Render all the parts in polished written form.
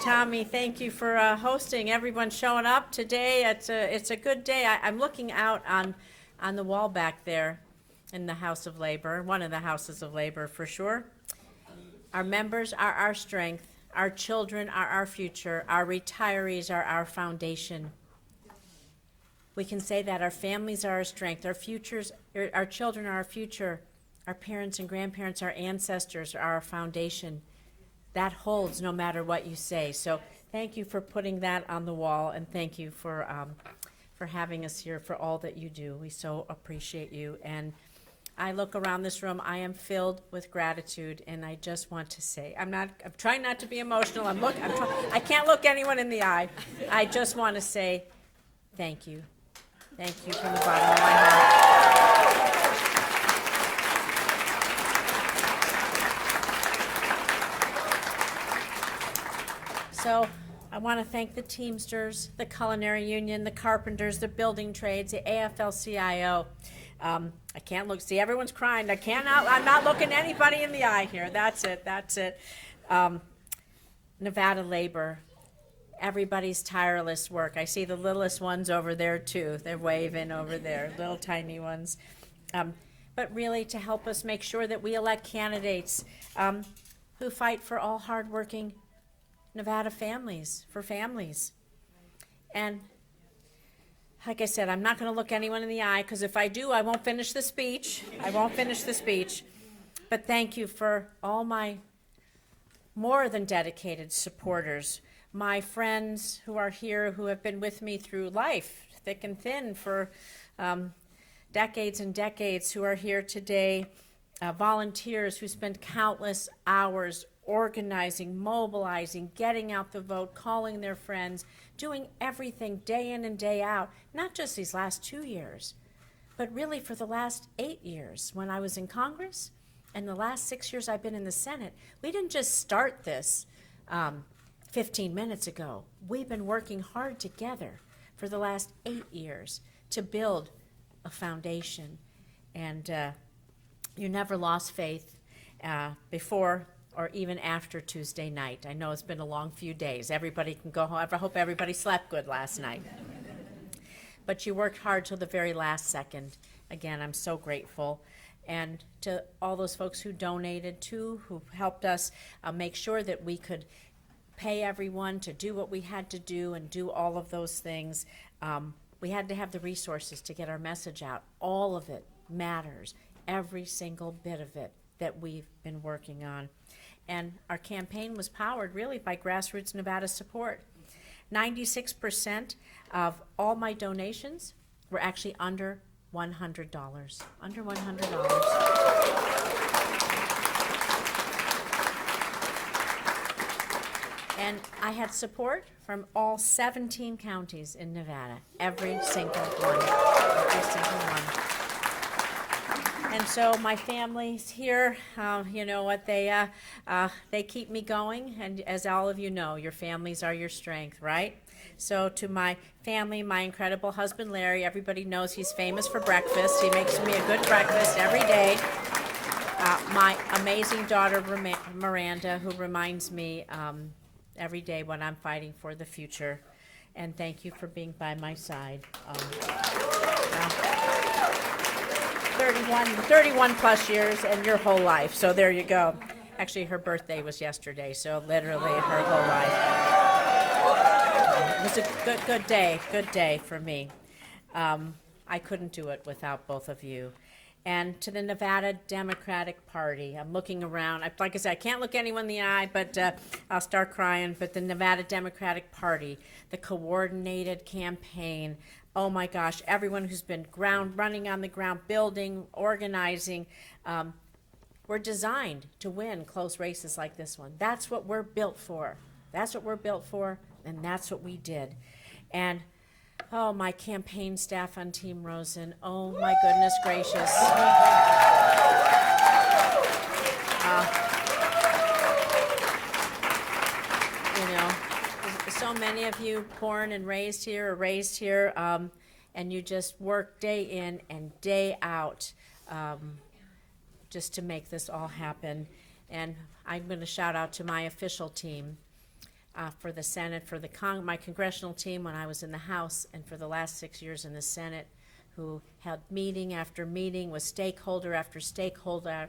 Tommy, thank you for hosting. Everyone showing up today. It's a good day. I'm looking out on the wall back there in the House of Labor, one of the Houses of Labor for sure. Our members are our strength. Our children are our future. Our retirees are our foundation. We can say that our families are our strength. Our children are our future. Our parents and grandparents, our ancestors are our foundation. That holds no matter what you say. So thank you for putting that on the wall, and thank you for having us here, for all that you do. We so appreciate you. And I look around this room, I am filled with gratitude, and I just want to say, I'm trying not to be emotional. I can't look anyone in the eye. I just want to say thank you. Thank you from the bottom of my heart. So I want to thank the Teamsters, the Culinary Union, the Carpenters, the Building Trades, the AFL-CIO. I can't look. See, everyone's crying. I'm not looking anybody in the eye here. That's it. Nevada Labor. Everybody's tireless work. I see the littlest ones over there, too. They're waving over there, little tiny ones. But really to help us make sure that we elect candidates who fight for all hardworking Nevada families, for families. And like I said, I'm not going to look anyone in the eye, because if I do, I won't finish the speech. But thank you for all my more than dedicated supporters, my friends who are here, who have been with me through life, thick and thin, for decades and decades, who are here today, volunteers who spend countless hours organizing, mobilizing, getting out the vote, calling their friends, doing everything day in and day out, not just these last 2 years, but really for the last 8 years when I was in Congress and the last 6 years I've been in the Senate. We didn't just start this 15 minutes ago. We've been working hard together for the last 8 years to build a foundation. And you never lost faith before or even after Tuesday night. I know it's been a long few days. Everybody can go home. I hope everybody slept good last night. But you worked hard till the very last second. Again, I'm so grateful. And to all those folks who donated too, who helped us make sure that we could pay everyone to do what we had to do and do all of those things. We had to have the resources to get our message out. All of it matters, every single bit of it that we've been working on. And our campaign was powered really by grassroots Nevada support. 96% of all my donations were actually under $100. Under $100. And I had support from all 17 counties in Nevada, every single one. And so my family's here, you know what, they keep me going, and as all of you know, your families are your strength, right? So to my family, my incredible husband Larry, everybody knows he's famous for breakfast. He makes me a good breakfast every day. My amazing daughter Miranda, who reminds me every day when I'm fighting for the future. And thank you for being by my side. 31 plus years and your whole life, so there you go. Actually, her birthday was yesterday, so literally her whole life. It was a good day for me. I couldn't do it without both of you. And to the Nevada Democratic Party, I'm looking around. Like I said, I can't look anyone in the eye, but I'll start crying. But the Nevada Democratic Party, the coordinated campaign, oh my gosh, everyone who's been running on the ground, building, organizing, we're designed to win close races like this one. That's what we're built for. And that's what we did. And oh, my campaign staff on Team Rosen, oh my goodness gracious. You know, so many of you born and raised here, and you just work day in and day out just to make this all happen. And I'm going to shout out to my official team. for the Senate, for my congressional team when I was in the House, and for the last 6 years in the Senate, who held meeting after meeting with stakeholder after stakeholder,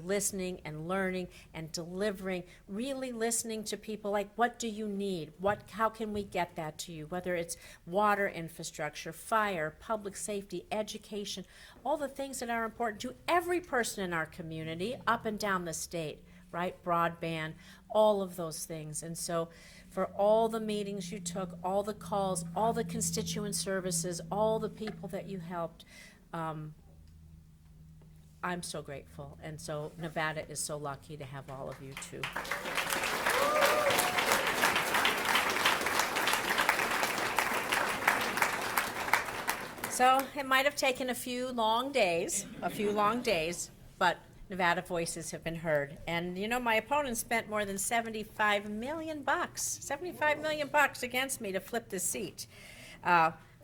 listening and learning and delivering, really listening to people like, what do you need? How can we get that to you? Whether it's water infrastructure, fire, public safety, education, all the things that are important to every person in our community up and down the state, right? Broadband, all of those things. And so for all the meetings you took, all the calls, all the constituent services, all the people that you helped, I'm so grateful. And so Nevada is so lucky to have all of you too. So it might have taken a few long days, but Nevada voices have been heard. And you know, my opponents spent more than $75 million against me to flip the seat.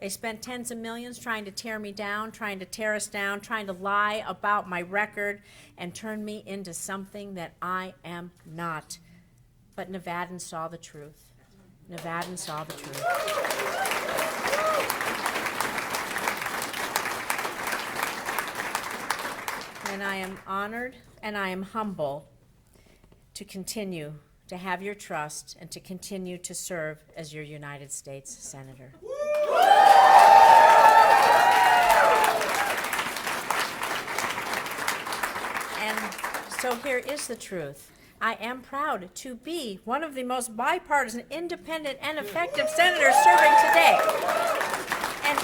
They spent tens of millions trying to tear me down, trying to tear us down, trying to lie about my record and turn me into something that I am not. But Nevadans saw the truth. Nevadans saw the truth. And I am honored and I am humble to continue to have your trust and to continue to serve as your United States Senator. And so here is the truth. I am proud to be one of the most bipartisan, independent, and effective senators serving today. And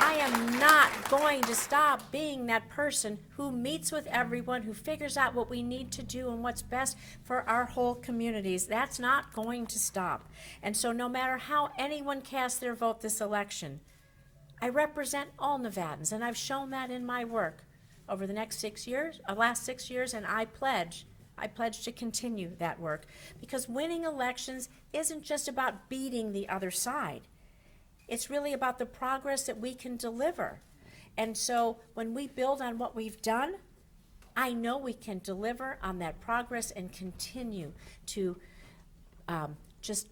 I am not going to stop being that person who meets with everyone, who figures out what we need to do and what's best for our whole communities. That's not going to stop. And so no matter how anyone casts their vote this election, I represent all Nevadans, and I've shown that in my work over the last 6 years, and I pledge to continue that work, because winning elections isn't just about beating the other side. It's really about the progress that we can deliver. And so when we build on what we've done, I know we can deliver on that progress and continue to just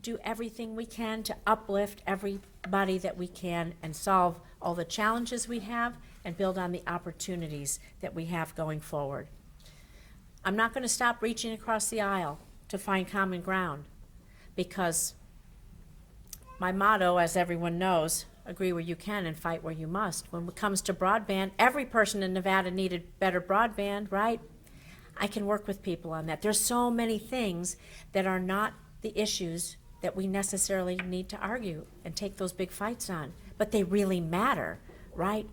do everything we can to uplift everybody that we can and solve all the challenges we have and build on the opportunities that we have going forward. I'm not going to stop reaching across the aisle to find common ground, because my motto, as everyone knows, agree where you can and fight where you must. When it comes to broadband, every person in Nevada needed better broadband, right? I can work with people on that. There's so many things that are not the issues that we necessarily need to argue and take those big fights on, but they really matter, right? It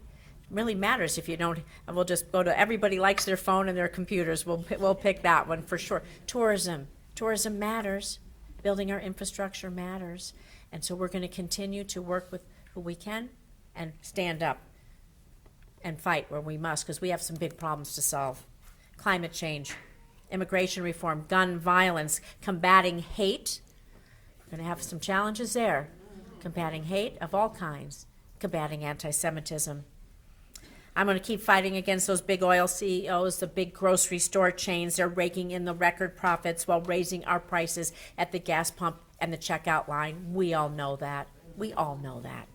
really matters. If you don't, and we'll just go to everybody likes their phone and their computers. We'll pick that one for sure. Tourism matters. Building our infrastructure matters. And so we're going to continue to work with who we can and stand up and fight where we must, because we have some big problems to solve. Climate change, immigration reform, gun violence, combating hate. We're going to have some challenges there. Combating hate of all kinds, combating anti-Semitism. I'm going to keep fighting against those big oil CEOs, the big grocery store chains. They're raking in the record profits while raising our prices at the gas pump and the checkout line. We all know that. We all know that.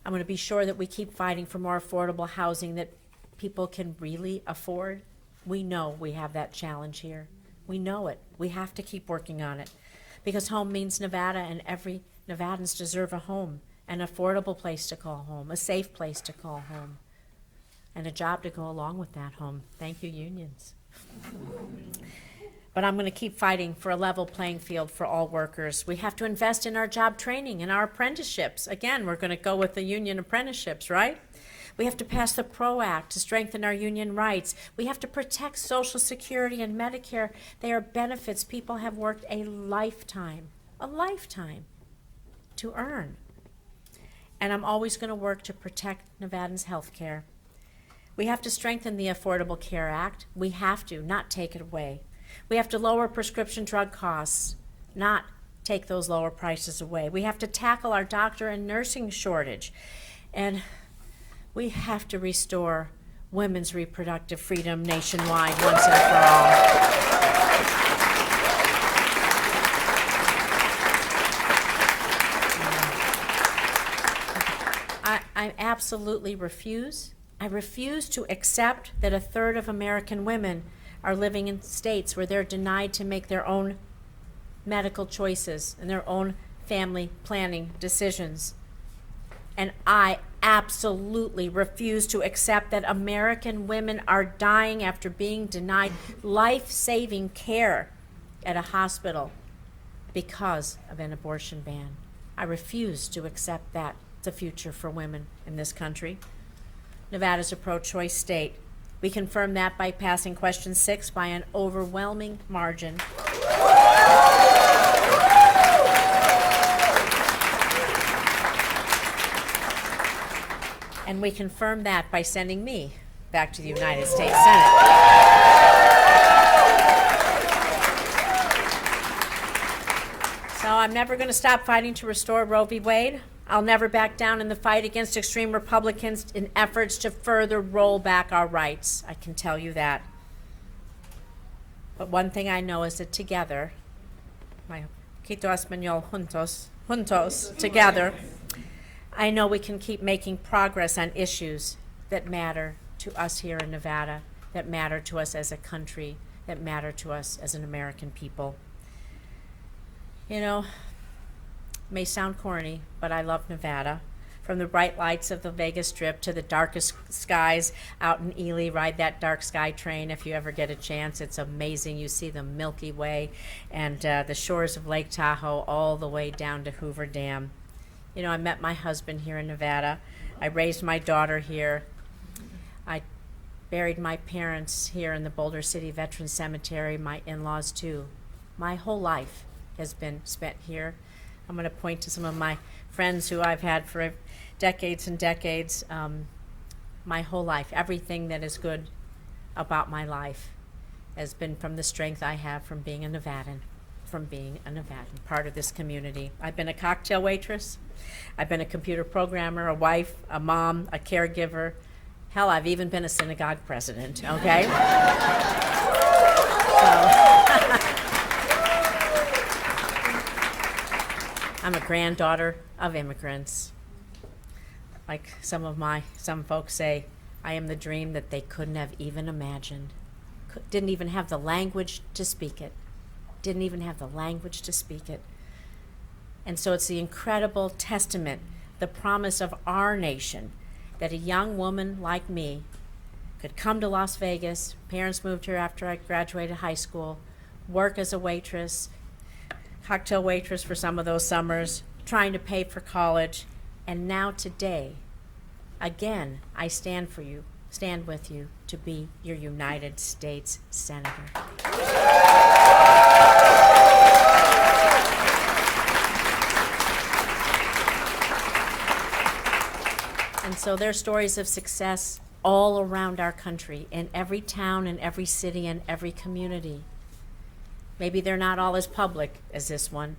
I'm going to be sure that we keep fighting for more affordable housing that people can really afford. We know we have that challenge here. We know it. We have to keep working on it, because home means Nevada, and every Nevadans deserve a home, an affordable place to call home, a safe place to call home, and a job to go along with that home. Thank you, unions. But I'm going to keep fighting for a level playing field for all workers. We have to invest in our job training and our apprenticeships. Again, we're going to go with the union apprenticeships, right? We have to pass the PRO Act to strengthen our union rights. We have to protect Social Security and Medicare. They are benefits people have worked a lifetime to earn. And I'm always going to work to protect Nevadans' health care. We have to strengthen the Affordable Care Act. We have to, not take it away. We have to lower prescription drug costs, not take those lower prices away. We have to tackle our doctor and nursing shortage. And we have to restore women's reproductive freedom nationwide once and for all. I absolutely refuse. I refuse to accept that a third of American women are living in states where they're denied to make their own medical choices and their own family planning decisions. And I absolutely refuse to accept that American women are dying after being denied life-saving care at a hospital because of an abortion ban. I refuse to accept that the future for women in this country. Nevada's a pro-choice state. We confirm that by passing question 6 by an overwhelming margin. And we confirm that by sending me back to the United States Senate. So I'm never going to stop fighting to restore Roe v. Wade. I'll never back down in the fight against extreme Republicans in efforts to further roll back our rights. I can tell you that. But one thing I know is that together, my Quito Español juntos, together, I know we can keep making progress on issues that matter to us here in Nevada, that matter to us as a country, that matter to us as an American people. You know, may sound corny, but I love Nevada. From the bright lights of the Vegas Strip to the darkest skies out in Ely, ride that dark sky train if you ever get a chance. It's amazing. You see the Milky Way and the shores of Lake Tahoe all the way down to Hoover Dam. You know, I met my husband here in Nevada. I raised my daughter here. I buried my parents here in the Boulder City Veterans Cemetery, my in-laws too. My whole life has been spent here. I'm going to point to some of my friends who I've had for decades and decades. My whole life, everything that is good about my life has been from the strength I have from being a Nevadan, part of this community. I've been a cocktail waitress. I've been a computer programmer, a wife, a mom, a caregiver. Hell, I've even been a synagogue president, okay? I'm a granddaughter of immigrants. Like some folks say, I am the dream that they couldn't have even imagined. Didn't even have the language to speak it. And so it's the incredible testament, the promise of our nation, that a young woman like me could come to Las Vegas, parents moved here after I graduated high school, work as a waitress, cocktail waitress for some of those summers, trying to pay for college, and now today, again, I stand with you to be your United States Senator. And so there are stories of success all around our country, in every town, in every city, and every community. Maybe they're not all as public as this one,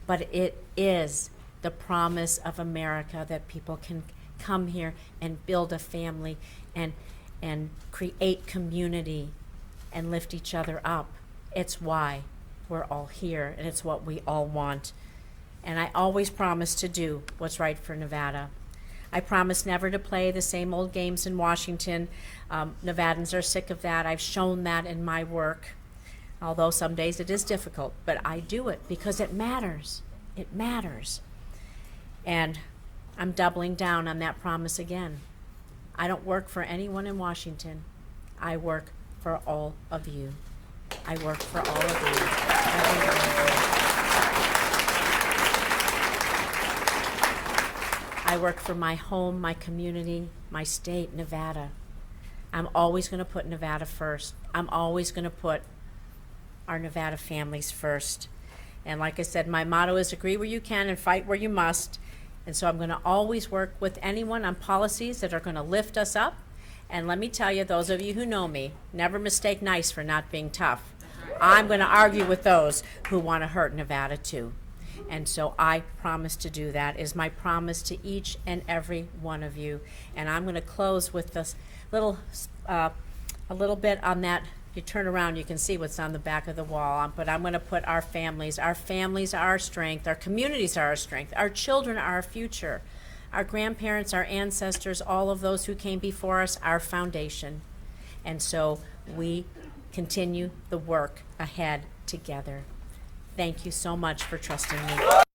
but it is the promise of America that people can come here and build a family and create community and lift each other up. It's why we're all here, and it's what we all want. And I always promise to do what's right for Nevada. I promise never to play the same old games in Washington. Nevadans are sick of that. I've shown that in my work. Although some days it is difficult, but I do it because it matters. It matters. And I'm doubling down on that promise again. I don't work for anyone in Washington. I work for all of you. I work for all of you. Every one of you. I work for my home, my community, my state, Nevada. I'm always going to put Nevada first. I'm always going to put our Nevada families first. And like I said, my motto is agree where you can and fight where you must. And so I'm going to always work with anyone on policies that are going to lift us up. And let me tell you, those of you who know me, never mistake nice for not being tough. I'm going to argue with those who want to hurt Nevada too. And so I promise to do that, is my promise to each and every one of you. And I'm going to close with this little, a little bit on that. You turn around, you can see what's on the back of the wall, but I'm going to put our families are our strength, our communities are our strength, our children are our future. our grandparents, our ancestors, all of those who came before us, our foundation. And so we continue the work ahead together. Thank you so much for trusting me.